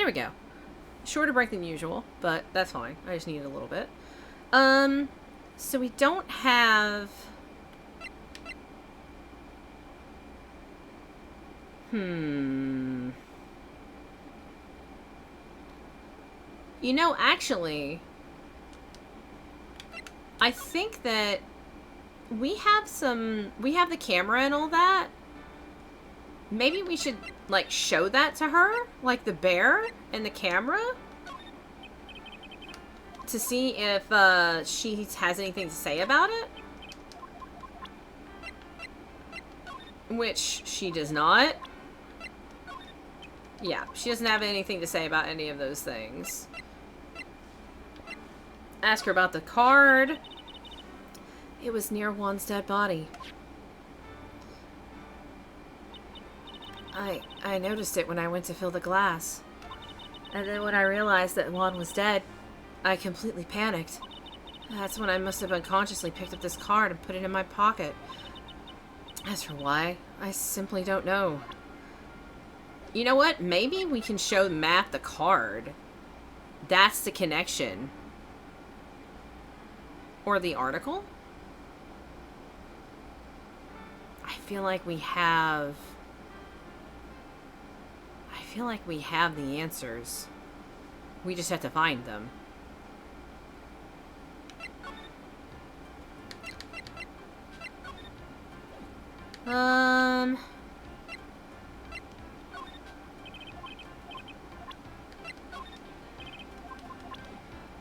we go. Shorter break than usual, but that's fine. I just needed a little bit. So we don't have... You know, actually, I think that we have the camera and all that. Maybe we should, like, show that to her, like the bear and the camera, to see if she has anything to say about it. Which she does not. Yeah, she doesn't have anything to say about any of those things. Ask her about the card. It was near Juan's dead body. I noticed it when I went to fill the glass. And then when I realized that Juan was dead, I completely panicked. That's when I must have unconsciously picked up this card and put it in my pocket. As for why, I simply don't know. You know what? Maybe we can show Matt the card. That's the connection. Or the article? I feel like we have the answers. We just have to find them.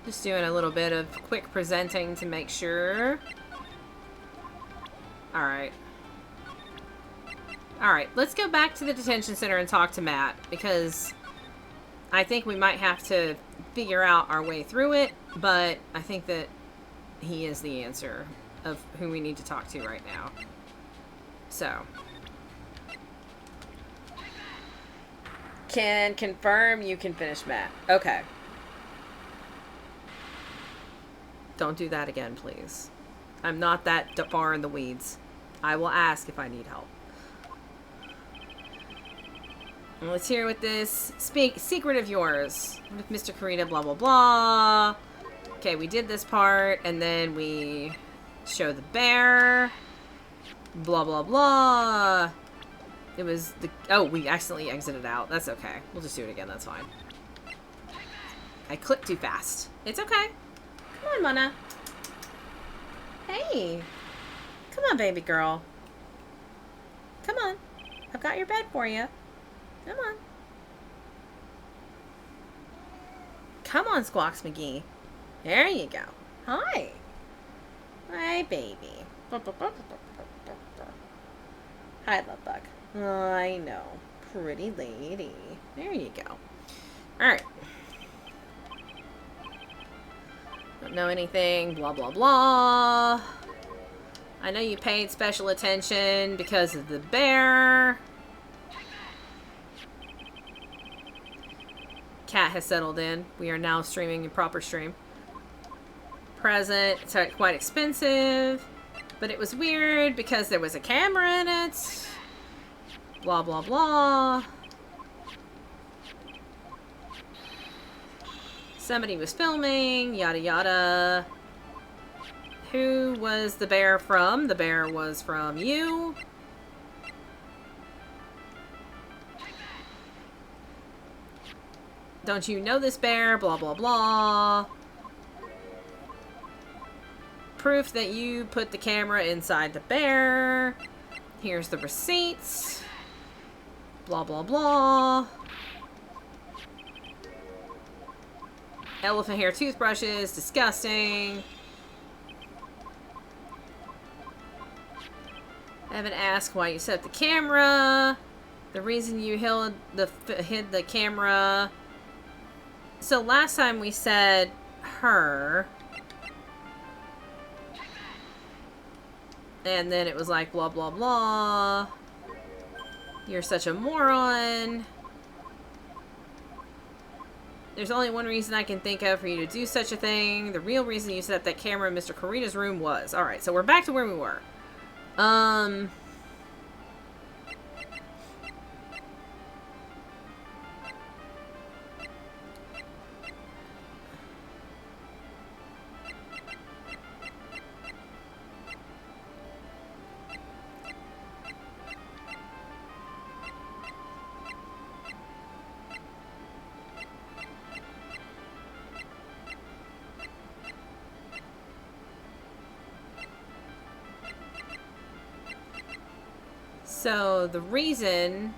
Just doing a little bit of quick presenting to make sure. Alright. Alright, let's go back to the detention center and talk to Matt, because I think we might have to figure out our way through it, but I think that he is the answer of who we need to talk to right now. So. Can confirm you can finish Matt. Okay. Don't do that again, please. I'm not that far in the weeds. I will ask if I need help. And let's hear with this secret of yours with Mr. Karita, blah, blah, blah. Okay, we did this part, and then we show the bear. Blah, blah, blah. It was the... Oh, we accidentally exited out. That's okay. We'll just do it again. That's fine. I clicked too fast. It's okay. Come on, Mona. Hey. Come on, baby girl. Come on. I've got your bed for you. Come on. Come on, Squawks McGee. There you go. Hi. Hi, baby. Hi, love bug. I know. Pretty lady. There you go. Alright. Don't know anything. Blah, blah, blah. I know you paid special attention because of the bear. Cat has settled in. We are now streaming a proper stream. Present. It's quite expensive. But it was weird because there was a camera in it. Blah, blah, blah. Somebody was filming. Yada, yada. Who was the bear from? The bear was from you. Don't you know this bear? Blah, blah, blah. Proof that you put the camera inside the bear. Here's the receipts. Blah, blah, blah. Elephant hair toothbrushes. Disgusting. Evan asked why you set up the camera. The reason you hid the camera. So last time we said her. And then it was like blah, blah, blah. You're such a moron. There's only one reason I can think of for you to do such a thing. The real reason you set up that camera in Mr. Karita's room was. Alright, so we're back to where we were. So the reason...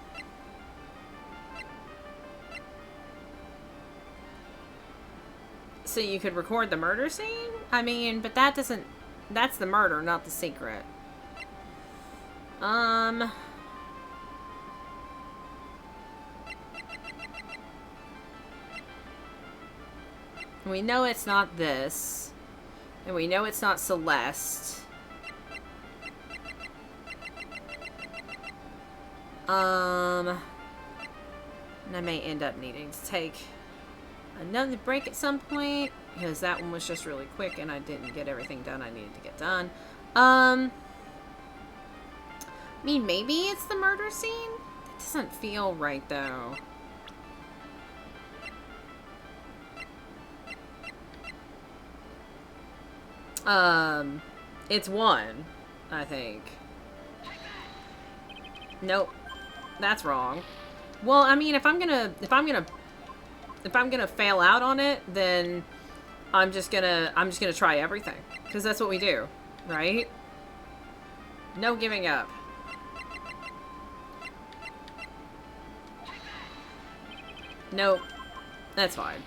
So you could record the murder scene? I mean, but that doesn't... That's the murder, not the secret. We know it's not this. And we know it's not Celeste. And I may end up needing to take another break at some point, because that one was just really quick and I didn't get everything done I needed to get done. I mean, maybe it's the murder scene? That doesn't feel right, though. It's one, I think. Nope. That's wrong. Well, I mean, if I'm gonna fail out on it, then I'm just gonna try everything, because that's what we do, right? No giving up. Nope. That's fine.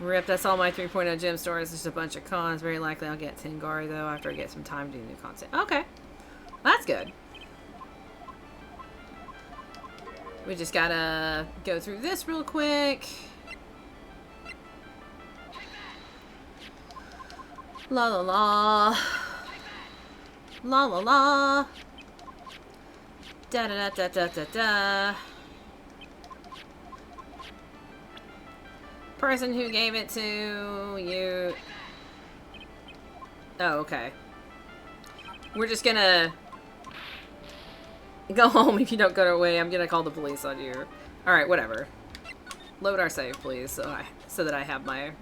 Rip, that's all my 3.0 gem stores. There's a bunch of cons. Very likely I'll get Tengari, though, after I get some time to do new content. Okay. That's good. We just gotta go through this real quick. La la la. La la la. Da da da da da da da. Person who gave it to you. Oh, okay. We're just gonna go home if you don't go away. I'm gonna call the police on you. Alright, whatever. Load our save, please, so that I have my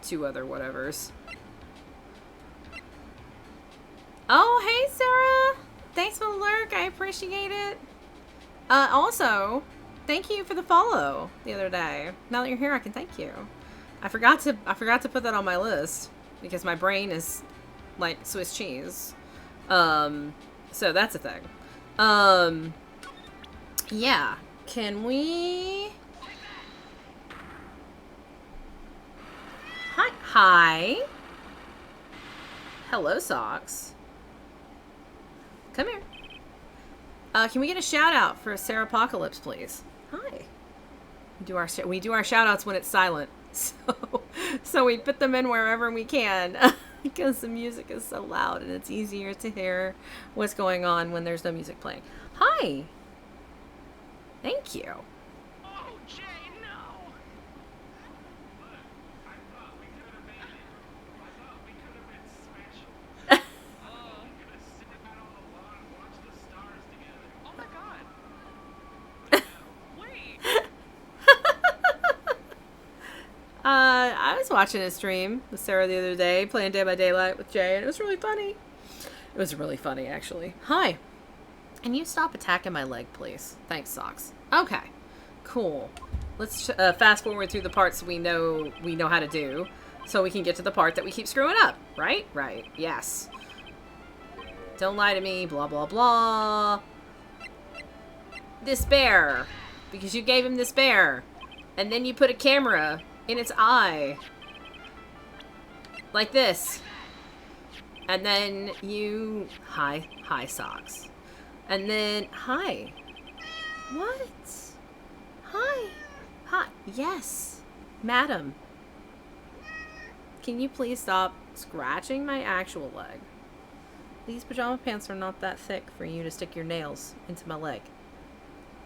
2 other whatevers. Oh, hey, Sarah! Thanks for the lurk. I appreciate it. Also, thank you for the follow the other day. Now that you're here, I can thank you. I forgot to put that on my list because my brain is like Swiss cheese. So that's a thing. Yeah. Can we? Hi. Hi. Hello, Socks. Come here. Can we get a shout out for Sarah Apocalypse, please? Hi. We do our shout outs when it's silent. So we put them in wherever we can because the music is so loud and it's easier to hear what's going on when there's no music playing. Hi. Thank you. Oh, Jay, no. I thought we could have been special. Oh, we could have sit out on the lawn and watched the stars together. Oh my god. Wait. I was watching a stream with Sarah the other day, playing Day by Daylight with Jay, and it was really funny. It was really funny, actually. Hi. Can you stop attacking my leg, please? Thanks, Socks. Okay. Cool. Let's fast forward through the parts we know how to do, so we can get to the part that we keep screwing up. Right? Right. Yes. Don't lie to me. Blah, blah, blah. This bear. Because you gave him this bear. And then you put a camera in its eye. Like this. And then you... Hi, Socks. And then... Hi. What? Hi. Hi. Yes. Madam. Can you please stop scratching my actual leg? These pajama pants are not that thick for you to stick your nails into my leg.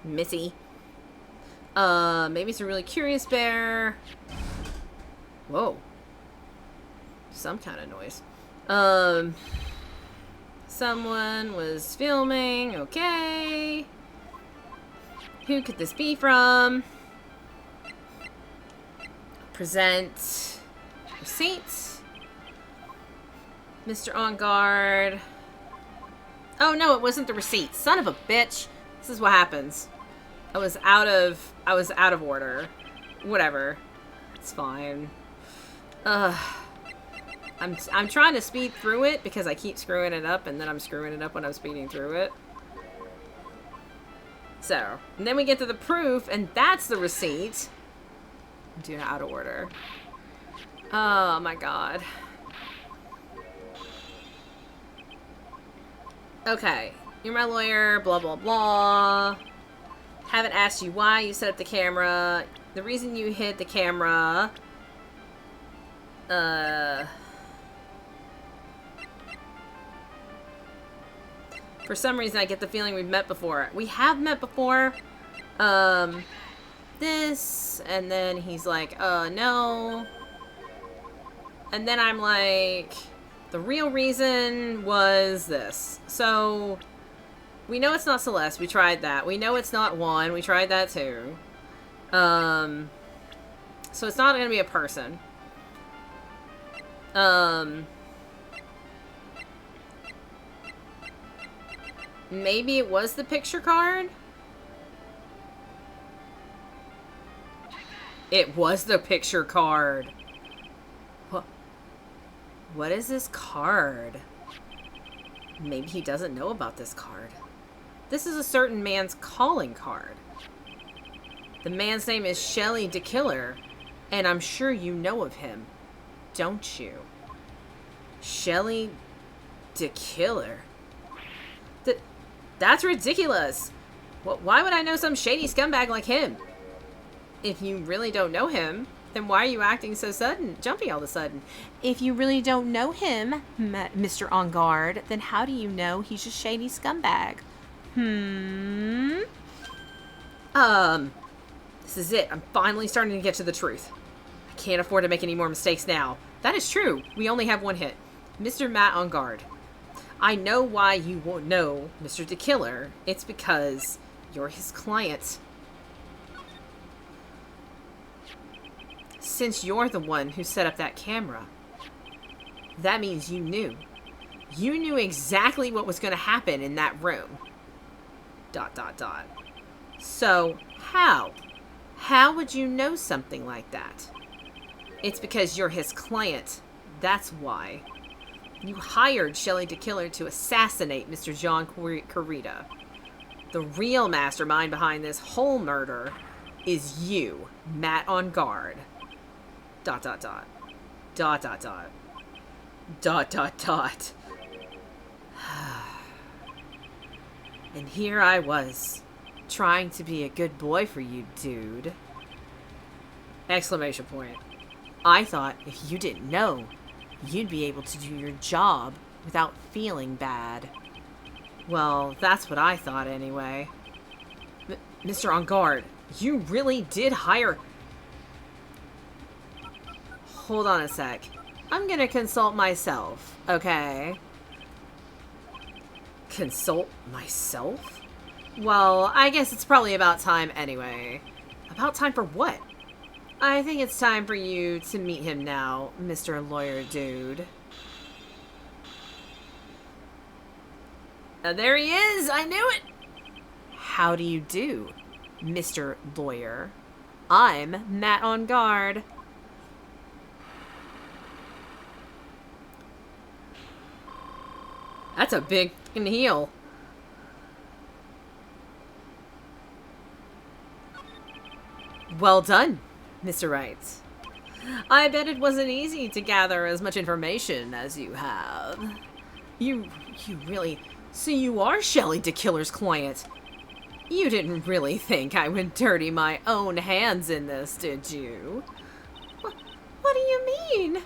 Missy. Maybe it's a really curious bear. Whoa. Some kind of noise. Someone was filming. Okay. Who could this be from? Present receipts. Mr. On Guard. Oh no, it wasn't the receipt. Son of a bitch. This is what happens. I was out of order. Whatever. It's fine. I'm trying to speed through it because I keep screwing it up, and then I'm screwing it up when I'm speeding through it. So, and then we get to the proof, and that's the receipt. I'm doing it out of order. Oh my god. Okay. You're my lawyer, blah blah blah. Haven't asked you why you set up the camera. The reason you hid the camera... For some reason, I get the feeling we've met before. We have met before. This, and then he's like, no. And then I'm like, the real reason was this. So, we know it's not Celeste. We tried that. We know it's not Juan. We tried that too. So it's not going to be a person. Maybe it was the picture card? It was the picture card. What is this card? Maybe he doesn't know about this card. This is a certain man's calling card. The man's name is Shelly the Killer, and I'm sure you know of him, don't you? Shelly the Killer? That's ridiculous! Why would I know some shady scumbag like him? If you really don't know him, then why are you acting so jumpy all of a sudden? If you really don't know him, Mr. On Guard, then how do you know he's a shady scumbag? This is it. I'm finally starting to get to the truth. I can't afford to make any more mistakes now. That is true. We only have one hit. Mr. Matt On Guard. I know why you won't know Mr. the Killer. It's because you're his client. Since you're the one who set up that camera, that means you knew. You knew exactly what was going to happen in that room. ... So, how? How would you know something like that? It's because you're his client. That's why. You hired Shelly the Killer to assassinate Mr. John Carita. The real mastermind behind this whole murder is you, Matt On Guard. ... And here I was, trying to be a good boy for you, dude. Exclamation point. I thought if you didn't know, you'd be able to do your job without feeling bad. Well, that's what I thought anyway. Mr. On Guard, you really did hire... Hold on a sec. I'm gonna consult myself, okay? Consult myself? Well, I guess it's probably about time anyway. About time for what? I think it's time for you to meet him now, Mr. Lawyer Dude. There he is! I knew it! How do you do, Mr. Lawyer? I'm Matt On Guard. That's a big fucking heel. Well done, Mr. Wright. I bet it wasn't easy to gather as much information as you have. You really... So you are Shelly the Killer's client. You didn't really think I would dirty my own hands in this, did you? What do you mean?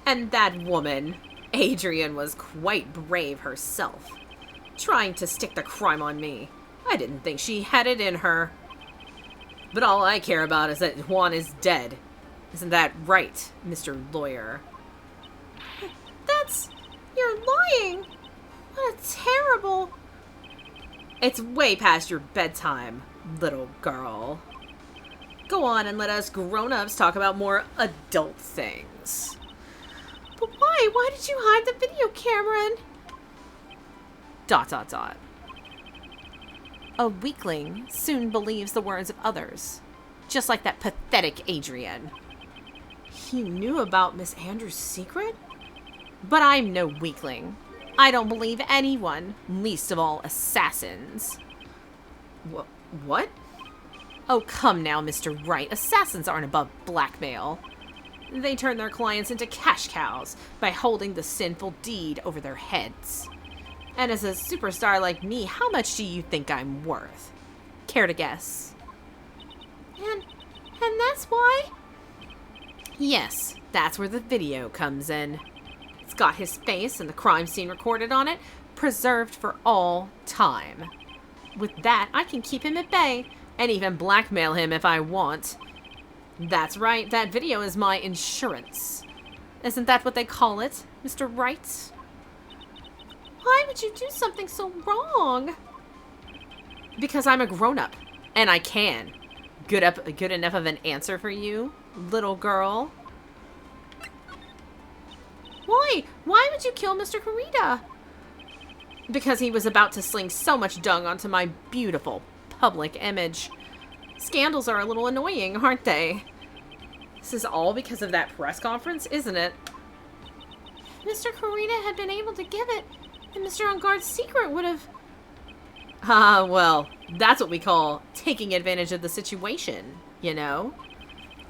And that woman... Adrian was quite brave herself, trying to stick the crime on me. I didn't think she had it in her. But all I care about is that Juan is dead. Isn't that right, Mr. Lawyer? That's... You're lying! What a terrible... It's way past your bedtime, little girl. Go on and let us grown-ups talk about more adult things. But why? Why did you hide the video camera and... ... A weakling soon believes the words of others, just like that pathetic Adrian. He knew about Miss Andrews' secret? But I'm no weakling. I don't believe anyone, least of all assassins. What? Oh, come now, Mr. Wright. Assassins aren't above blackmail. They turn their clients into cash cows by holding the sinful deed over their heads. And as a superstar like me, how much do you think I'm worth? Care to guess? And that's why? Yes, that's where the video comes in. It's got his face and the crime scene recorded on it, preserved for all time. With that, I can keep him at bay, and even blackmail him if I want. That's right, that video is my insurance. Isn't that what they call it, Mr. Wright? Why would you do something so wrong? Because I'm a grown-up, and I can. Good enough of an answer for you, little girl? Why? Why would you kill Mr. Kurita? Because he was about to sling so much dung onto my beautiful public image. Scandals are a little annoying, aren't they? This is all because of that press conference, isn't it? Mr. Kurita had been able to give it, and Mr. Engarde's secret would have... well, that's what we call taking advantage of the situation, you know?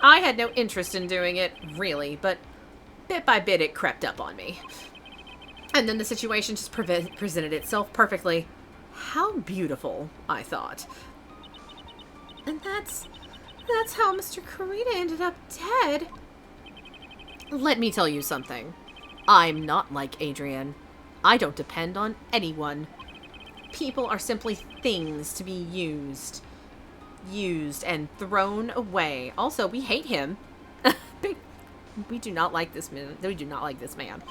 I had no interest in doing it, really, but bit by bit it crept up on me. And then the situation just presented itself perfectly. How beautiful, I thought. And that's how Mr. Kurita ended up dead. Let me tell you something. I'm not like Adrian. I don't depend on anyone. People are simply things to be used and thrown away. Also, we hate him. We do not like this man. We do not like this man.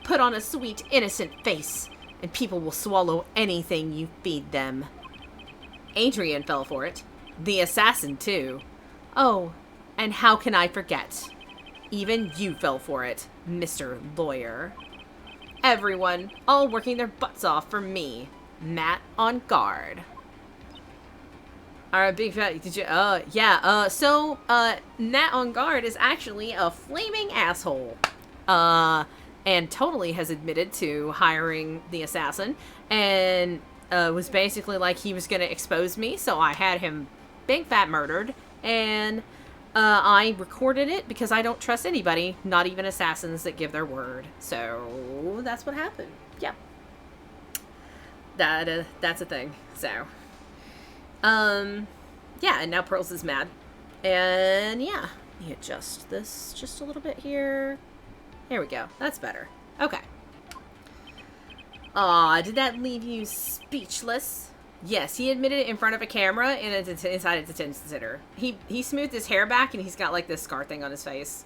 Put on a sweet, innocent face, and people will swallow anything you feed them. Adrian fell for it. The assassin, too. Oh, and how can I forget? Even you fell for it, Mr. Lawyer. Everyone, all working their butts off for me. Matt on guard. Alright, big fat, did you, so, Nat on guard is actually a flaming asshole. And totally has admitted to hiring the assassin, and, was basically like he was gonna expose me, so I had him big fat murdered, and, I recorded it because I don't trust anybody, not even assassins that give their word. So, that's what happened. Yep. That's a thing, so... yeah, and now Pearls is mad. And, yeah. Let me adjust this just a little bit here. Here we go. That's better. Okay. Aw, did that leave you speechless? Yes, he admitted it in front of a camera and inside a detention center. He smoothed his hair back and he's got, like, this scar thing on his face.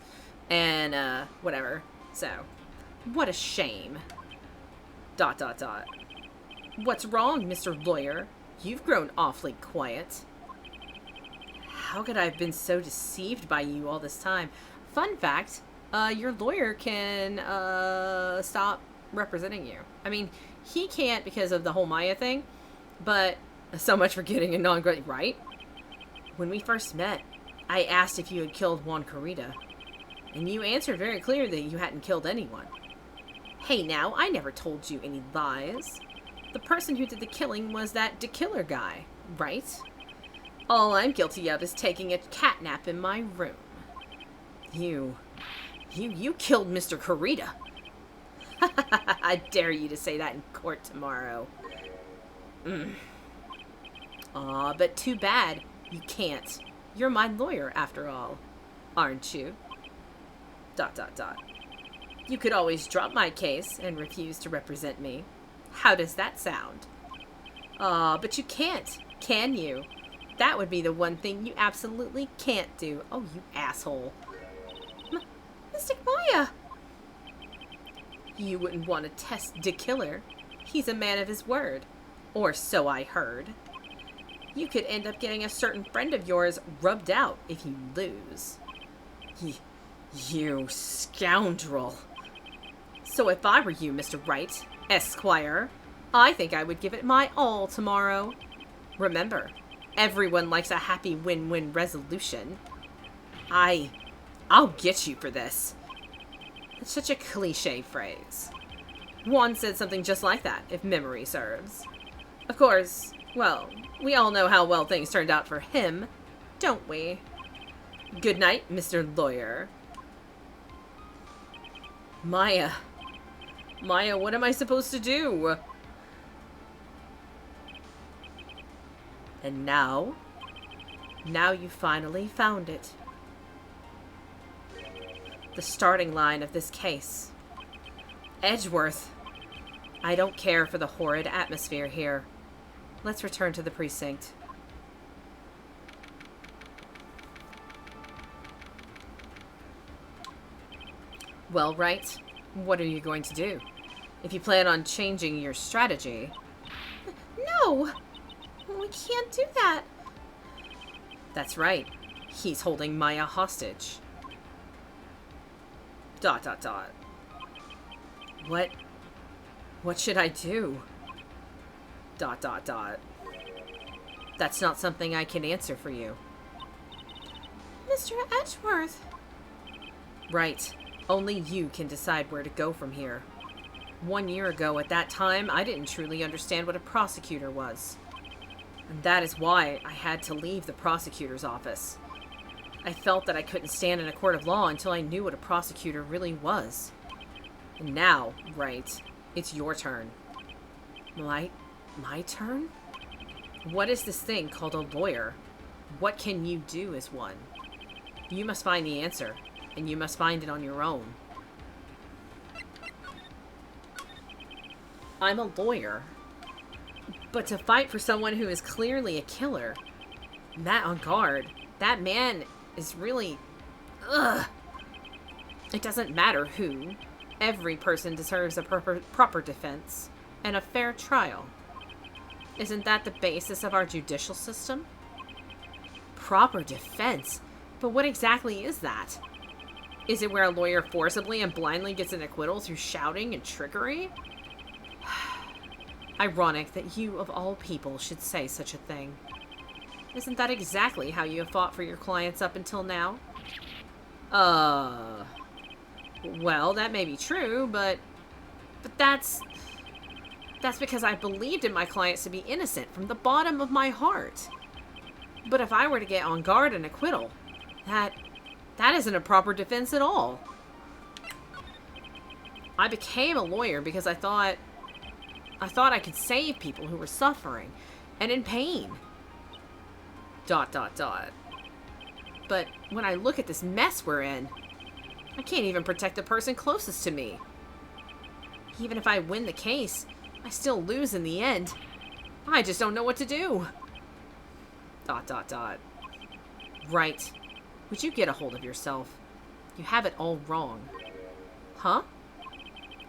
And, whatever. So, what a shame. ... What's wrong, Mr. Lawyer? You've grown awfully quiet. How could I have been so deceived by you all this time? Fun fact, your lawyer can, stop representing you. I mean, he can't because of the whole Maya thing, but so much for getting a non-great, right? When we first met, I asked if you had killed Juan Kurita, and you answered very clearly that you hadn't killed anyone. Hey now, I never told you any lies. The person who did the killing was that killer guy, right? All I'm guilty of is taking a catnap in my room. You killed Mr. Kurita. I dare you to say that in court tomorrow. Aw, but too bad. You can't. You're my lawyer, after all. Aren't you? ... You could always drop my case and refuse to represent me. How does that sound? Aw, but you can't, can you? That would be the one thing you absolutely can't do. Oh, you asshole. Mystic Maya! You wouldn't want to test the killer. He's a man of his word. Or so I heard. You could end up getting a certain friend of yours rubbed out if you lose. You scoundrel. So if I were you, Mr. Wright, Esquire, I think I would give it my all tomorrow. Remember, everyone likes a happy win-win resolution. I'll get you for this. It's such a cliche phrase. Juan said something just like that, if memory serves. Of course, well, we all know how well things turned out for him, don't we? Good night, Mr. Lawyer. Maya, what am I supposed to do? And now you finally found it. The starting line of this case. Edgeworth. I don't care for the horrid atmosphere here. Let's return to the precinct. Well, Wright, what are you going to do? If you plan on changing your strategy... No! We can't do that. That's right. He's holding Maya hostage. ... What should I do? ... That's not something I can answer for you. Mr. Edgeworth. Right. Only you can decide where to go from here. 1 year ago at that time, I didn't truly understand what a prosecutor was. And that is why I had to leave the prosecutor's office. I felt that I couldn't stand in a court of law until I knew what a prosecutor really was. And now, Wright, it's your turn. My turn? What is this thing called a lawyer? What can you do as one? You must find the answer, and you must find it on your own. I'm a lawyer. But to fight for someone who is clearly a killer, that on guard, that man is really... Ugh. It doesn't matter who. Every person deserves a proper defense and a fair trial. Isn't that the basis of our judicial system? Proper defense? But what exactly is that? Is it where a lawyer forcibly and blindly gets an acquittal through shouting and trickery? Ironic that you, of all people, should say such a thing. Isn't that exactly how you have fought for your clients up until now? Well, that may be true, but that's because I believed in my clients to be innocent from the bottom of my heart. But if I were to get on guard and acquittal, that isn't a proper defense at all. I became a lawyer because I thought I could save people who were suffering and in pain. ... But when I look at this mess we're in, I can't even protect the person closest to me. Even if I win the case, I still lose in the end. I just don't know what to do. ... Right. Would you get a hold of yourself? You have it all wrong. Huh?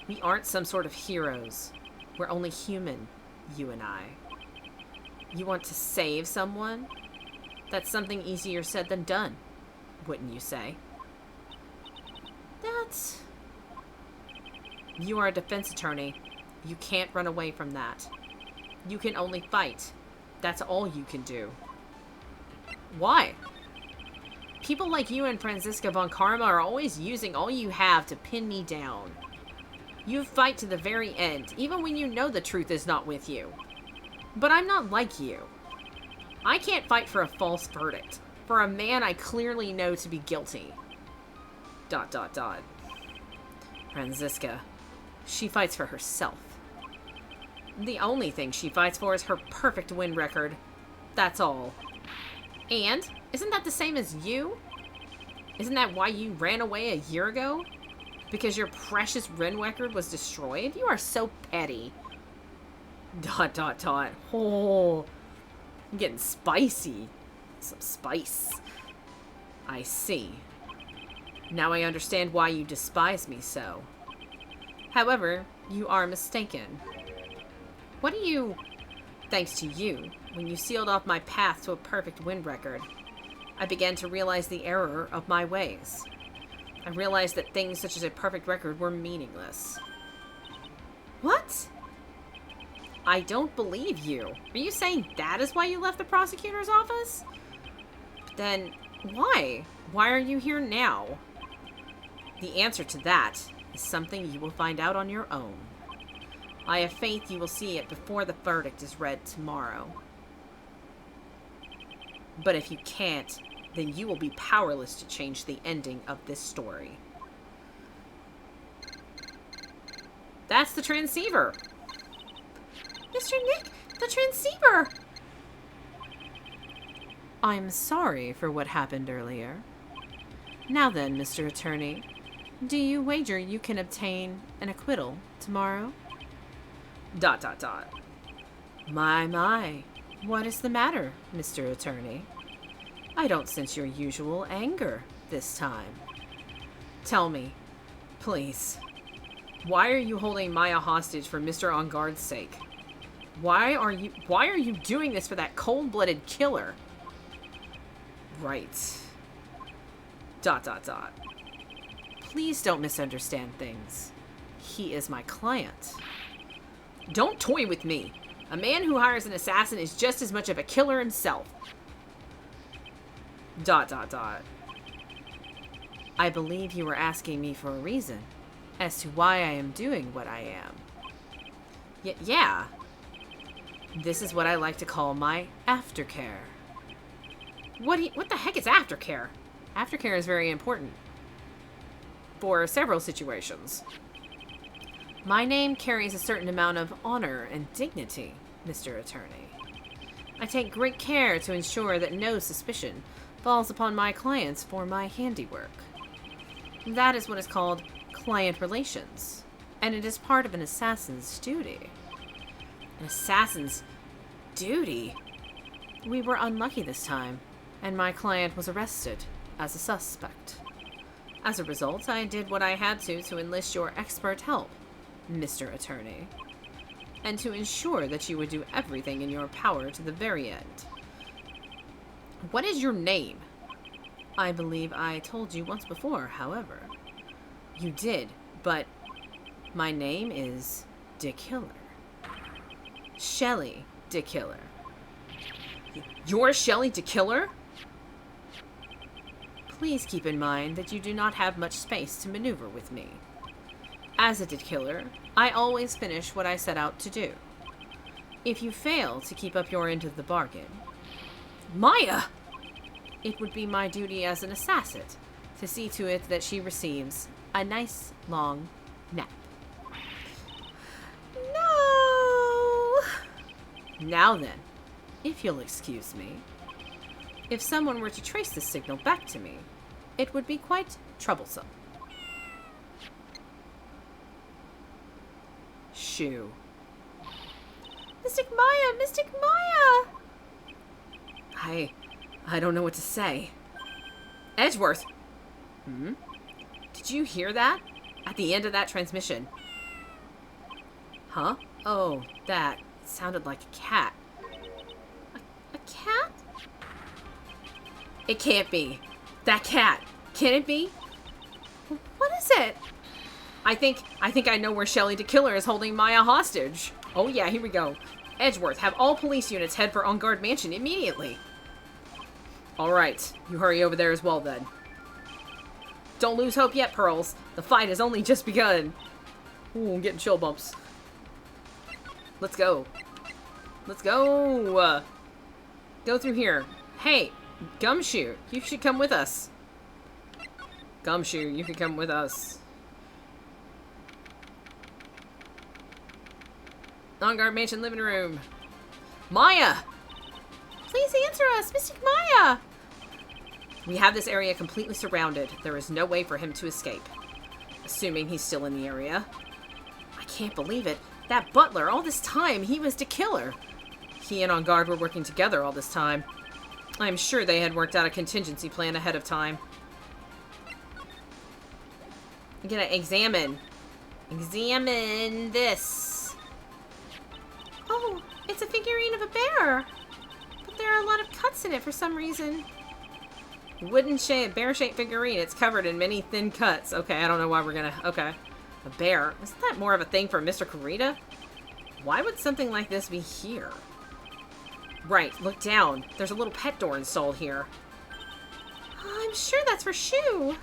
We aren't some sort of heroes. We're only human, you and I. You want to save someone? That's something easier said than done, wouldn't you say? You are a defense attorney. You can't run away from that. You can only fight. That's all you can do. Why? People like you and Franziska von Karma are always using all you have to pin me down. You fight to the very end, even when you know the truth is not with you. But I'm not like you. I can't fight for a false verdict, for a man I clearly know to be guilty. ... Franziska, she fights for herself. The only thing she fights for is her perfect win record. That's all. And, isn't that the same as you? Isn't that why you ran away a year ago? Because your precious win record was destroyed? You are so petty. ... Oh, I'm getting spicy. Some spice. I see. Now I understand why you despise me so. However, you are mistaken. What do you... Thanks to you, when you sealed off my path to a perfect win record, I began to realize the error of my ways. I realized that things such as a perfect record were meaningless. What? I don't believe you. Are you saying that is why you left the prosecutor's office? Then why? Why are you here now? The answer to that is something you will find out on your own. I have faith you will see it before the verdict is read tomorrow. But if you can't, then you will be powerless to change the ending of this story. That's the transceiver. Mr. Nick, the transceiver! I'm sorry for what happened earlier. Now then, Mr. Attorney, do you wager you can obtain an acquittal tomorrow? ... My, what is the matter, Mr. Attorney? I don't sense your usual anger this time. Tell me, please, why are you holding Maya hostage for Mr. On Guard's sake? Why are you doing this for that cold-blooded killer? Right. ... Please don't misunderstand things. He is my client. Don't toy with me. A man who hires an assassin is just as much of a killer himself. ... I believe you were asking me for a reason as to why I am doing what I am. Yeah. This is what I like to call my aftercare. What the heck is aftercare? Aftercare is very important for several situations. My name carries a certain amount of honor and dignity, Mr. Attorney. I take great care to ensure that no suspicion falls upon my clients for my handiwork. That is what is called client relations, and it is part of an assassin's duty. An assassin's duty? We were unlucky this time, and my client was arrested as a suspect. As a result, I did what I had to enlist your expert help, Mr. Attorney, and to ensure that you would do everything in your power to the very end. What is your name? I believe I told you once before, however. You did, but my name is DeKiller. Shelley DeKiller. You're Shelley DeKiller? Please keep in mind that you do not have much space to maneuver with me. As a DeKiller, I always finish what I set out to do. If you fail to keep up your end of the bargain, Maya! It would be my duty as an assassin to see to it that she receives a nice long nap. No! Now then, if you'll excuse me, if someone were to trace this signal back to me, it would be quite troublesome. Shoo. Mystic Maya! Mystic Maya! I don't know what to say. Edgeworth! Did you hear that? At the end of that transmission. Huh? Oh, that sounded like a cat. A cat? It can't be. That cat. Can it be? What is it? I think I know where Shelley DeKiller is holding Maya hostage. Oh yeah, here we go. Edgeworth, have all police units head for On Guard Mansion immediately. Alright, you hurry over there as well then. Don't lose hope yet, Pearls. The fight has only just begun. Ooh, I'm getting chill bumps. Let's go. Let's go. Go through here. Hey, Gumshoe, you should come with us. Gumshoe, you can come with us. On Guard Mansion living room. Maya! Please answer us, Mystic Maya! We have this area completely surrounded. There is no way for him to escape. Assuming he's still in the area. I can't believe it. That butler, all this time, he was DeKiller. He and On Guard were working together all this time. I'm sure they had worked out a contingency plan ahead of time. I'm gonna examine this. Oh, it's a figurine of a bear. But there are a lot of cuts in it for some reason. Wooden bear-shaped figurine. It's covered in many thin cuts. Okay, I don't know why we're gonna... Okay. A bear. Isn't that more of a thing for Mr. Kurita? Why would something like this be here? Right, look down. There's a little pet door installed here. I'm sure that's for Shu.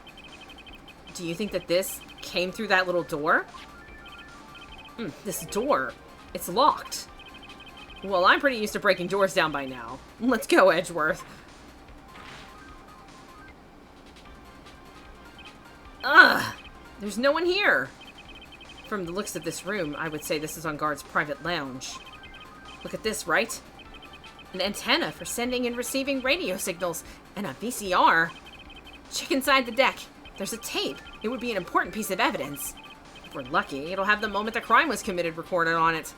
Do you think that this came through that little door? This door. It's locked. Well, I'm pretty used to breaking doors down by now. Let's go, Edgeworth. Ugh! There's no one here. From the looks of this room, I would say this is on guard's private lounge. Look at this, Wright. An antenna for sending and receiving radio signals, and a VCR. Check inside the deck. There's a tape. It would be an important piece of evidence. If we're lucky, it'll have the moment the crime was committed recorded on it.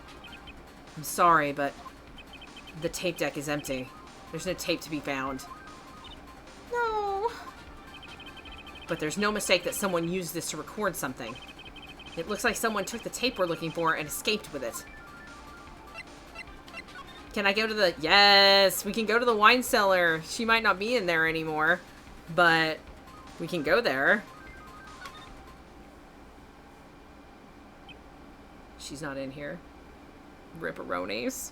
I'm sorry, but the tape deck is empty. There's no tape to be found. No. But there's no mistake that someone used this to record something. It looks like someone took the tape we're looking for and escaped with it. Can I go to the... Yes! We can go to the wine cellar. She might not be in there anymore, but we can go there. She's not in here. Ripperonis.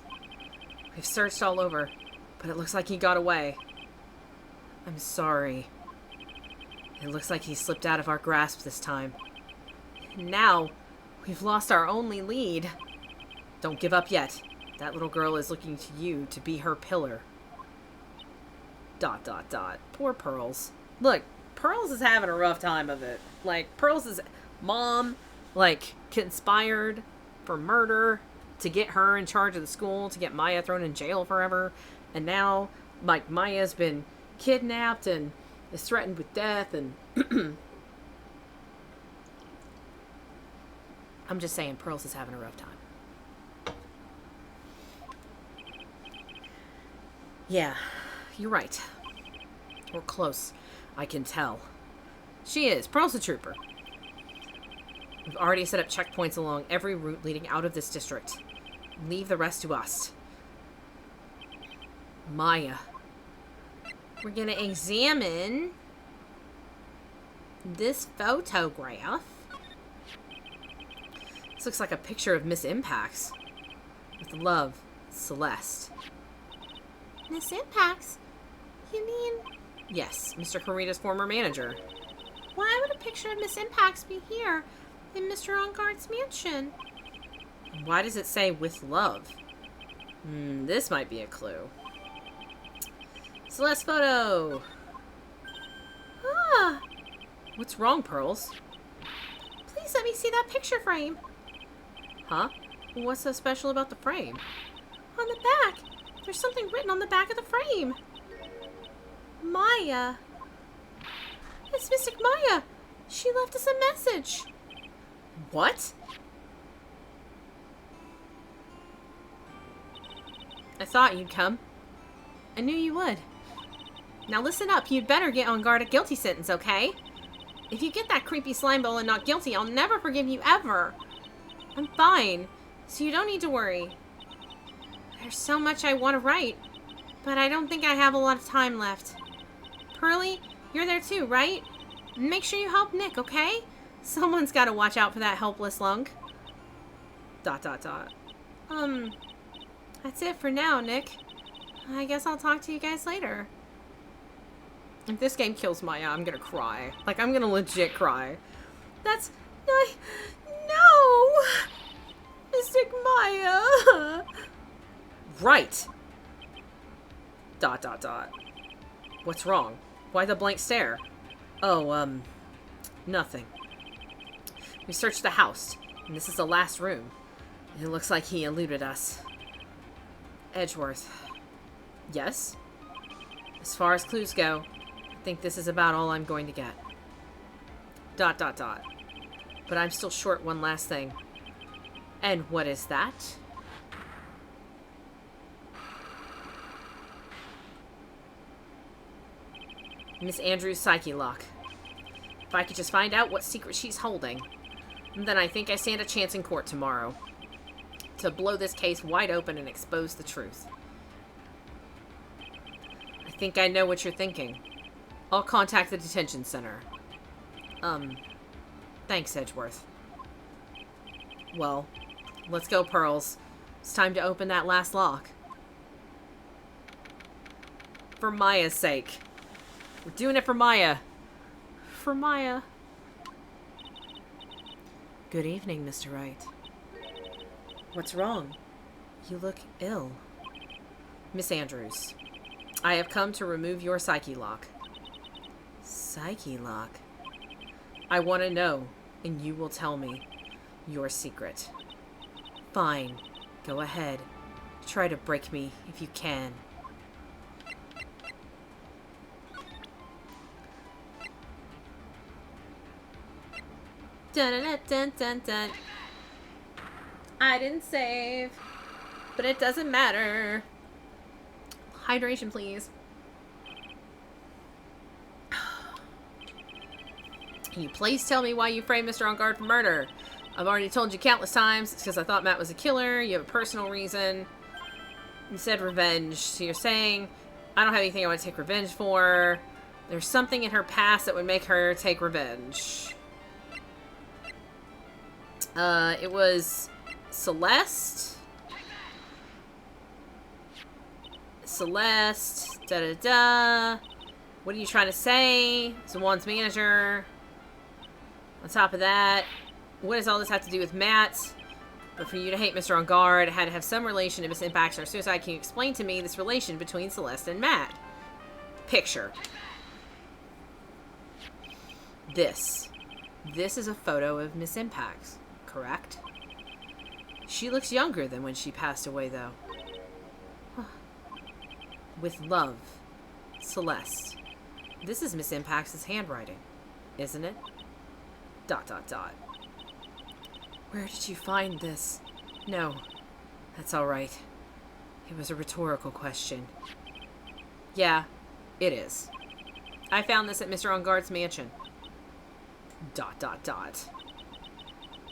We've searched all over, but it looks like he got away. I'm sorry. It looks like he slipped out of our grasp this time. And now, we've lost our only lead. Don't give up yet. That little girl is looking to you to be her pillar. ... Poor Pearls. Look, Pearls is having a rough time of it. Like, Pearls' mom, like, conspired for murder to get her in charge of the school, to get Maya thrown in jail forever. And now, like, Maya's been kidnapped and is threatened with death, and... I'm just saying, Pearls is having a rough time. Yeah, you're right. We're close. I can tell. She is. Pearl's a trooper. We've already set up checkpoints along every route leading out of this district. Leave the rest to us. Maya. We're gonna examine this photograph. This looks like a picture of Miss Impax. With love, Celeste. Miss Impax? You mean... Yes, Mr. Karita's former manager. Why would a picture of Miss Impax be here in Mr. Onguard's mansion? Why does it say with love? This might be a clue. Celeste photo! Ah! What's wrong, Pearls? Please let me see that picture frame. Huh? What's so special about the frame? On the back! There's something written on the back of the frame. Maya. It's Mystic Maya. She left us a message. What? I thought you'd come. I knew you would. Now listen up. You'd better get on guard a guilty sentence, okay? If you get that creepy slime bowl and not guilty, I'll never forgive you ever. I'm fine, so you don't need to worry. There's so much I want to write, but I don't think I have a lot of time left. Pearly, you're there too, right? Make sure you help Nick, okay? Someone's got to watch out for that helpless lunk. ... That's it for now, Nick. I guess I'll talk to you guys later. If this game kills Maya, I'm gonna cry. Like, I'm gonna legit cry. That's... No! Mystic Maya! Right! ... What's wrong? Why the blank stare? Oh, nothing. We searched the house, and this is the last room. It looks like he eluded us. Edgeworth. Yes? As far as clues go, I think this is about all I'm going to get. ... But I'm still short one last thing. And what is that? Miss Andrews' psyche lock. If I could just find out what secret she's holding, then I think I stand a chance in court tomorrow to blow this case wide open and expose the truth. I think I know what you're thinking. I'll contact the detention center. Thanks, Edgeworth. Well, let's go, Pearls. It's time to open that last lock. For Maya's sake. We're doing it for Maya. For Maya. Good evening, Mr. Wright. What's wrong? You look ill. Miss Andrews, I have come to remove your psyche lock. Psyche lock? I want to know, and you will tell me your secret. Fine. Go ahead. Try to break me if you can. Dun dun dun dun dun. I didn't save, but it doesn't matter. Hydration, please. Can you please tell me why you framed Mr. On Guard for murder? I've already told you countless times. It's because I thought Matt was a killer. You have a personal reason. You said revenge. So you're saying, I don't have anything I want to take revenge for. There's something in her past that would make her take revenge. It was Celeste. Celeste. Da-da-da. What are you trying to say? Zawan's manager. On top of that, what does all this have to do with Matt? But for you to hate Mr. On Guard, it had to have some relation to Miss Impact's or suicide. Can you explain to me this relation between Celeste and Matt? Picture. This. This is a photo of Miss Impact's, correct? She looks younger than when she passed away, though. With love, Celeste. This is Miss Impact's handwriting, isn't it? ... Where did you find this? No, that's all right. It was a rhetorical question. Yeah, it is. I found this at Mr. On Guard's mansion. ...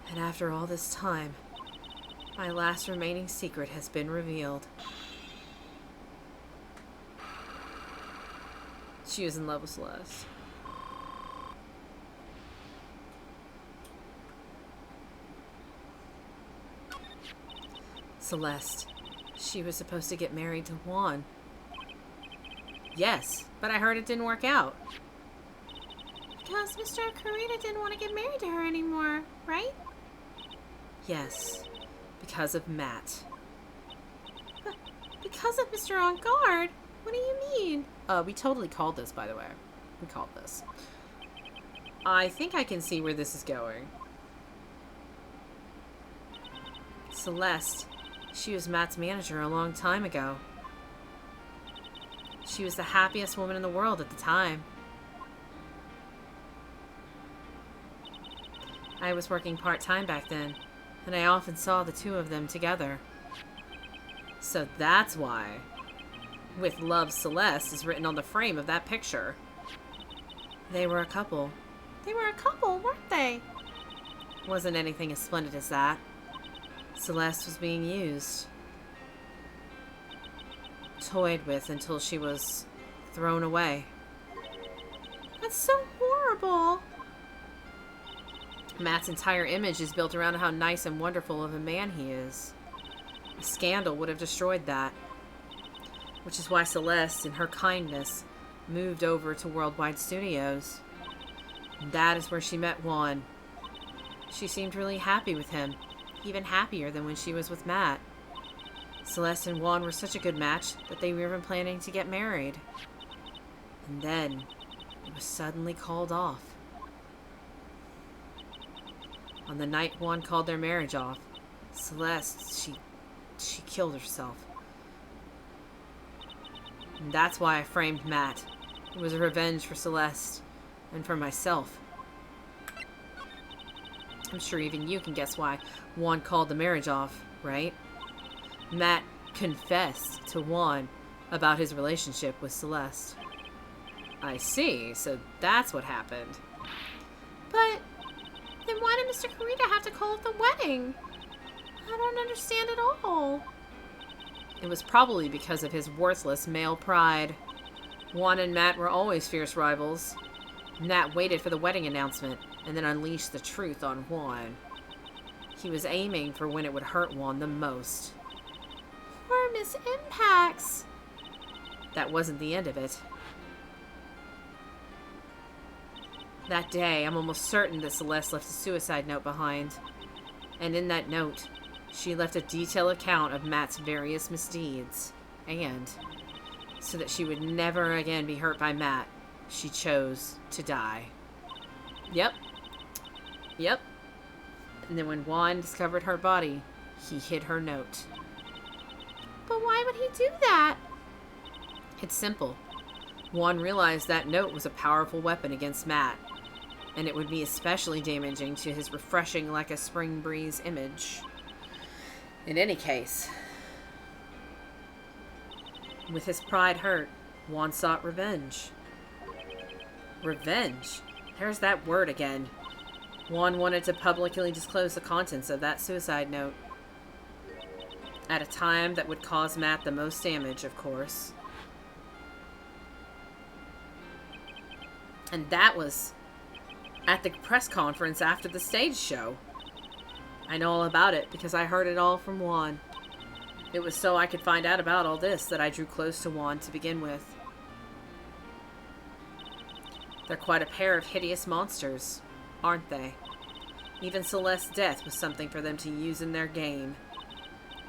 And after all this time, my last remaining secret has been revealed. She was in love with Celeste. Celeste. She was supposed to get married to Juan. Yes, but I heard it didn't work out. Because Mr. Karita didn't want to get married to her anymore, right? Yes, because of Matt. But because of Mr. On Guard? What do you mean? We totally called this, by the way. We called this. I think I can see where this is going. Celeste. She was Matt's manager a long time ago. She was the happiest woman in the world at the time. I was working part-time back then, and I often saw the two of them together. So that's why "With Love, Celeste" is written on the frame of that picture. They were a couple. They were a couple, weren't they? Wasn't anything as splendid as that. Celeste was being used. Toyed with until she was thrown away. That's so horrible. Matt's entire image is built around how nice and wonderful of a man he is. A scandal would have destroyed that. Which is why Celeste, in her kindness, moved over to Worldwide Studios. And that is where she met Juan. She seemed really happy with him. Even happier than when she was with Matt. Celeste and Juan were such a good match that they were even planning to get married. And then, it was suddenly called off. On the night Juan called their marriage off, Celeste, she killed herself. And that's why I framed Matt. It was a revenge for Celeste and for myself. I'm sure even you can guess why Juan called the marriage off, right? Matt confessed to Juan about his relationship with Celeste. I see, so that's what happened. But then why did Mr. Karita have to call it the wedding? I don't understand at all. It was probably because of his worthless male pride. Juan and Matt were always fierce rivals. Matt waited for the wedding announcement and then unleashed the truth on Juan. He was aiming for when it would hurt Juan the most. Miss Impacts. That wasn't the end of it. That day, I'm almost certain that Celeste left a suicide note behind. And in that note, she left a detailed account of Matt's various misdeeds. And, so that she would never again be hurt by Matt, she chose to die. Yep. Yep. And then when Juan discovered her body, he hid her note. But why would he do that? It's simple. Juan realized that note was a powerful weapon against Matt, and it would be especially damaging to his refreshing like a spring breeze image. In any case, with his pride hurt, Juan sought revenge. Revenge? There's that word again. Juan wanted to publicly disclose the contents of that suicide note. At a time that would cause Matt the most damage, of course. And that was at the press conference after the stage show. I know all about it because I heard it all from Juan. It was so I could find out about all this that I drew close to Juan to begin with. They're quite a pair of hideous monsters, aren't they? Even Celeste's death was something for them to use in their game.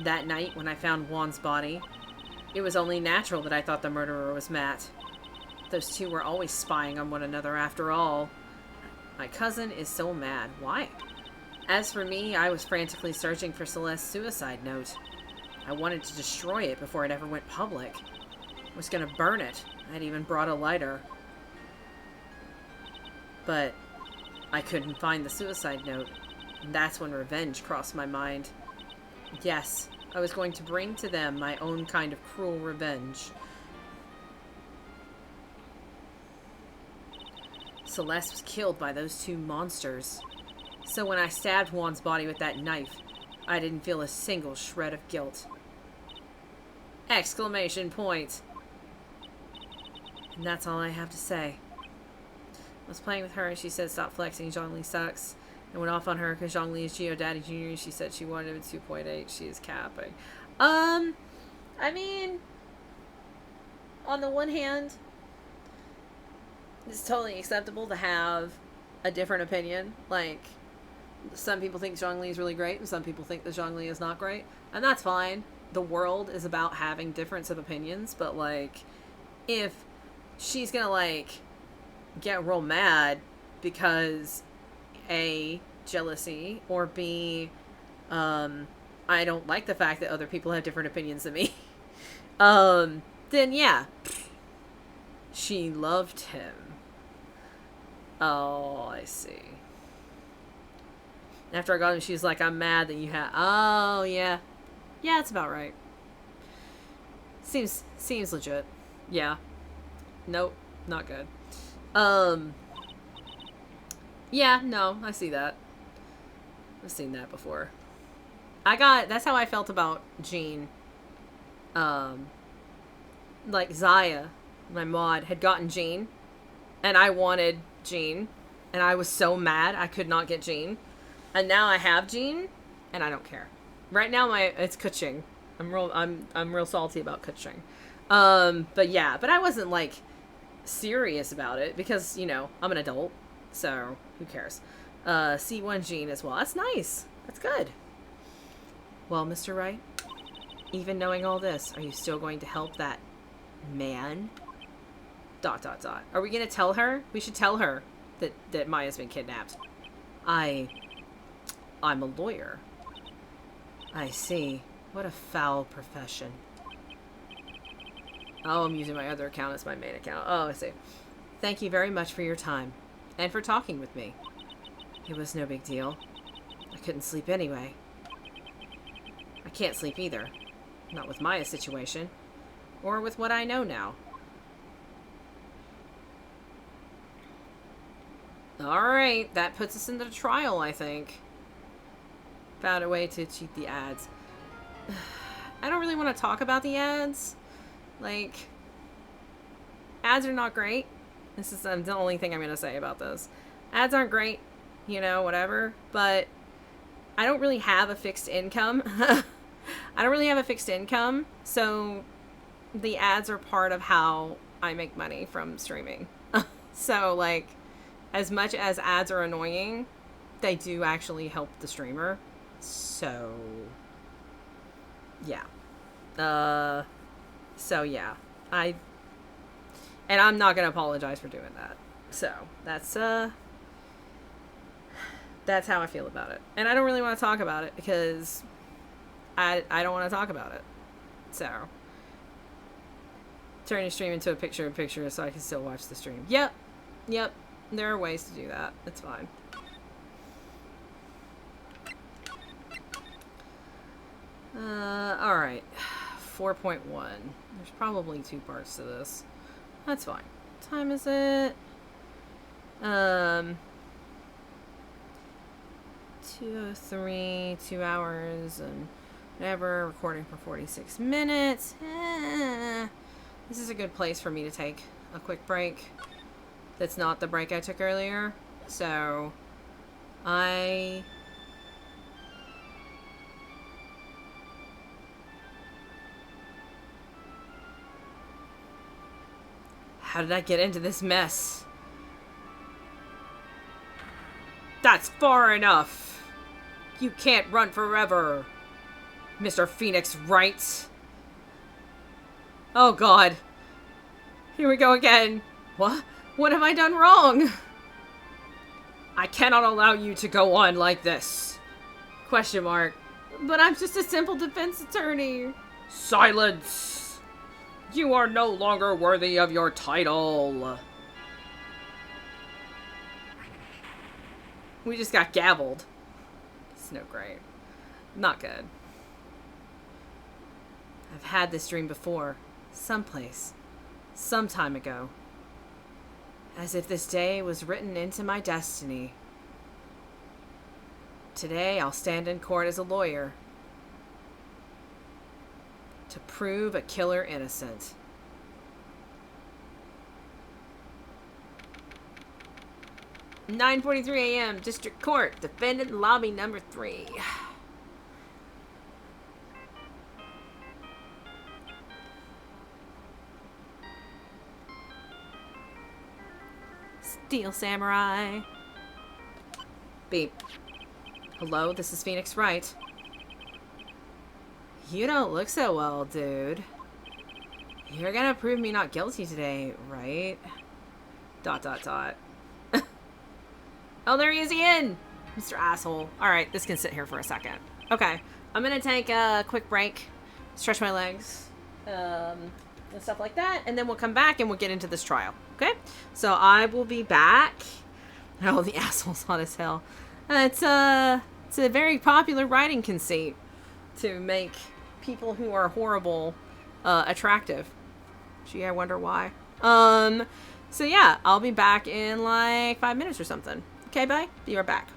That night, when I found Juan's body, it was only natural that I thought the murderer was Matt. Those two were always spying on one another after all. My cousin is so mad. Why? As for me, I was frantically searching for Celeste's suicide note. I wanted to destroy it before it ever went public. I was gonna burn it. I'd even brought a lighter. But I couldn't find the suicide note. And that's when revenge crossed my mind. Yes, I was going to bring to them my own kind of cruel revenge. Celeste was killed by those two monsters. So when I stabbed Juan's body with that knife, I didn't feel a single shred of guilt. Exclamation point. And that's all I have to say. I was playing with her and she said stop flexing, Zhongli sucks. And went off on her because Zhongli is Geo Daddy Jr. and she said she wanted him at 2.8. She is capping. I mean, on the one hand, it's totally acceptable to have a different opinion. Like, some people think Zhongli is really great and some people think that Zhongli is not great. And that's fine. The world is about having difference of opinions. But, like, if she's gonna, like, get real mad because A, jealousy, or B, I don't like the fact that other people have different opinions than me, then yeah, she loved him. Oh, I see. After I got him, she's like, I'm mad that you had, oh, yeah. Yeah, that's about right. Seems legit. Yeah. Nope, not good. Yeah, no, I see that. I've seen that before. That's how I felt about Jean. Like Zaya, my mod, had gotten Jean, and I wanted Jean, and I was so mad I could not get Jean. And now I have Jean, and I don't care. Right now it's Kuching. I'm real salty about Kuching. But yeah, but I wasn't like serious about it because, you know, I'm an adult, so who cares? C1 Jean as well. That's nice. That's good. Well, Mr. Wright, even knowing all this, are you still going to help that man? ... Are we going to tell her? We should tell her that Maya's been kidnapped. I'm a lawyer. I see. What a foul profession. Oh, I'm using my other account as my main account. Oh, I see. Thank you very much for your time. And for talking with me. It was no big deal. I couldn't sleep anyway. I can't sleep either. Not with Maya's situation. Or with what I know now. Alright, that puts us into the trial, I think. Found a way to cheat the ads. I don't really want to talk about the ads. Like, ads are not great. This is the only thing I'm going to say about this. Ads aren't great, you know, whatever. But I don't really have a fixed income. I don't really have a fixed income, so the ads are part of how I make money from streaming. So, like, as much as ads are annoying, they do actually help the streamer. So, yeah. So yeah. And I'm not gonna apologize for doing that. So, that's how I feel about it. And I don't really want to talk about it because I don't want to talk about it. So, turn your stream into a picture so I can still watch the stream. Yep. There are ways to do that. It's fine. Alright. 4.1. There's probably 2 parts to this. That's fine. What time is it? 2:03, 2 hours and whatever, recording for 46 minutes. This is a good place for me to take a quick break. That's not the break I took earlier. So, how did I get into this mess? That's far enough. You can't run forever, Mr. Phoenix Wright. Oh God. Here we go again. What? What have I done wrong? I cannot allow you to go on like this. Question mark. But I'm just a simple defense attorney. Silence. You are no longer worthy of your title. We just got gabbled. It's no great. Not good. I've had this dream before. Someplace. Some time ago. As if this day was written into my destiny. Today I'll stand in court as a lawyer. To prove a killer innocent. "9:43 a.m. District Court. Defendant lobby number 3. Steel Samurai. Beep. Hello, this is Phoenix Wright. You don't look so well, dude. You're gonna prove me not guilty today, right? ... Oh, there he is again! Mr. Asshole. Alright, this can sit here for a second. Okay, I'm gonna take a quick break, stretch my legs, and stuff like that, and then we'll come back and we'll get into this trial, okay? So I will be back. Oh, the asshole's hot as hell. It's a very popular writing conceit to make people who are horrible attractive. Gee, I wonder why. So yeah, I'll be back in like 5 minutes or something. Okay, bye. Be right back.